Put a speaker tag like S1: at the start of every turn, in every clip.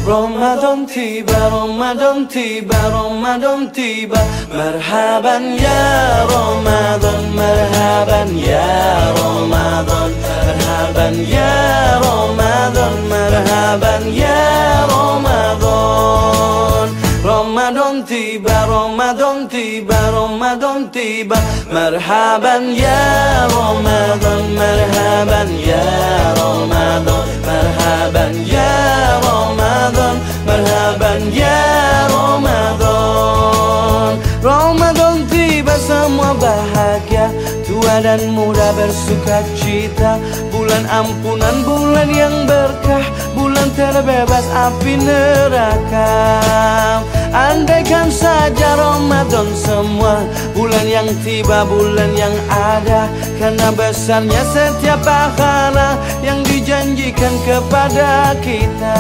S1: Ramadan tiba, Ramadan tiba, Ramadan tiba. Marhaban ya Ramadan, marhaban ya Ramadan, marhaban ya Ramadan, marhaban ya Ramadan. Ramadan tiba, Ramadan tiba, Ramadan tiba. Marhaban ya Ramadan, marhaban ya Ramadan, marhaban ya Ramadan, marhaban ya Ramadan. Ramadan tiba, semua bahagia, tua dan muda bersuka cita. Bulan ampunan, bulan yang berkah, bulan terbebas api neraka. Andaikan saja Ramadan semua, bulan yang tiba, bulan yang ada. Karena besarnya setiap pahala yang dijanjikan kepada kita.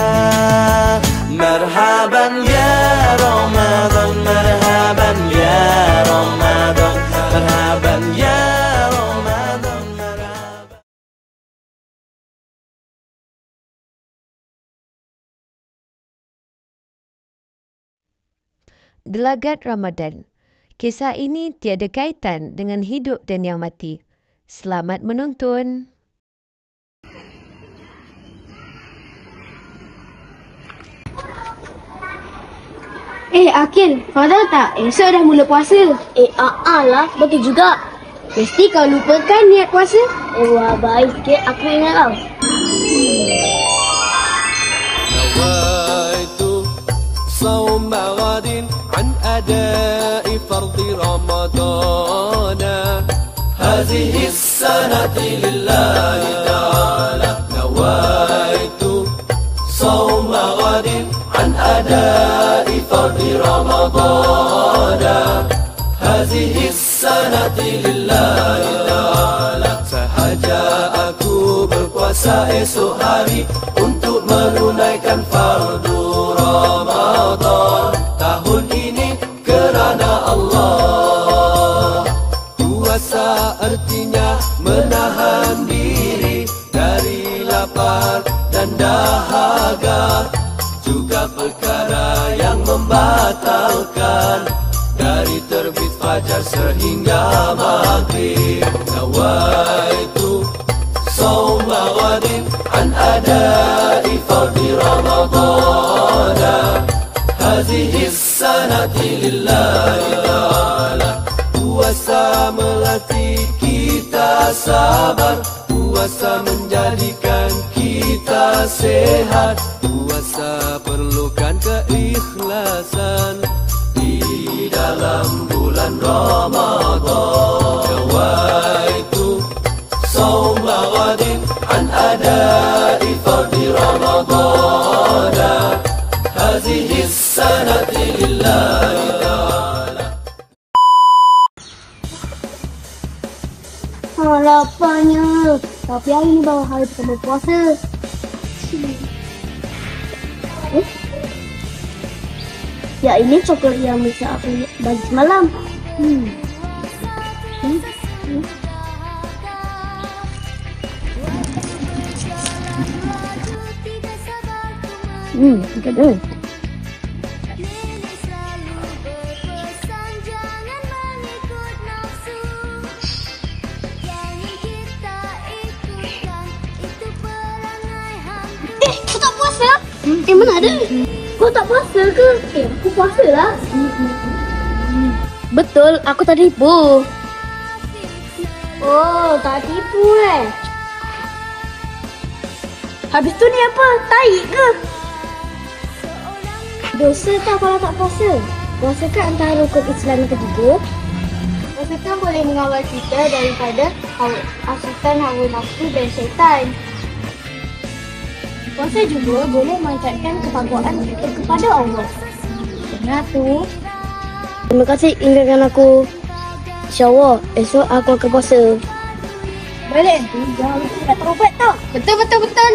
S1: Marhaban ya Ramadan, marhaban ya Ramadan, marhaban ya Ramadan, marhaban.
S2: Gelagat Ramadan. Kisah ini tiada kaitan dengan hidup dan yang mati. Selamat menonton.
S3: Akil, kau tahu tak? Esok dah mula puasa.
S4: Lah, betul juga.
S3: Mesti kau lupakan niat puasa.
S4: Wah, baik sikit aku ingat kau.
S5: Nawaitu صوم غد عن أداء فرض رمضان هذه السنة لله تعالى نويت صوم غد عن أداء فرض رمضان هذه السنة لله تعالى sahaja aku berpuasa esok hari untuk menunaikan fardu Ramadan tahun ini kerana Allah. Puasa artinya menahan diri dari lapar dan dahaga, juga perkara yang membatalkan dari terbit fajar sehingga maghrib. Nawaitu صوم غد عن أداء فرض رمضان هذه السنة لله تعالى. Puasa melatih kita sabar, puasa menjadikan kita sehat, puasa perlukan keikhlasan di dalam bulan Ramadan. Nawaitu صوم غد عن أداء فرض رمضان هذه السنة لله تعالى.
S3: Lapanya. Tapi hari ni baru hari pertama puasa.
S4: Ya, ini coklat yang bisa aku bagi semalam.
S3: Betul.
S4: Kau tak puasa? Mana ada? Kau tak puasa ke? Aku puasa lah. Betul, aku tak tipu. Oh, tak tipu Habis tu ni apa? Tahi ke? Dosa tak kalau tak puasa? Puasa kan antara rukun Islam yang ketiga. Puasa kan boleh mengawal kita daripada asutan hawa nafsu dan syaitan. Puasa juga boleh meningkatkan ketakwaan kita kepada Allah. Benar tu. Terima kasih ingatkan aku. InsyaAllah esok aku akan puasa. Balik tu jangan lupa nak berubat tau. Betul.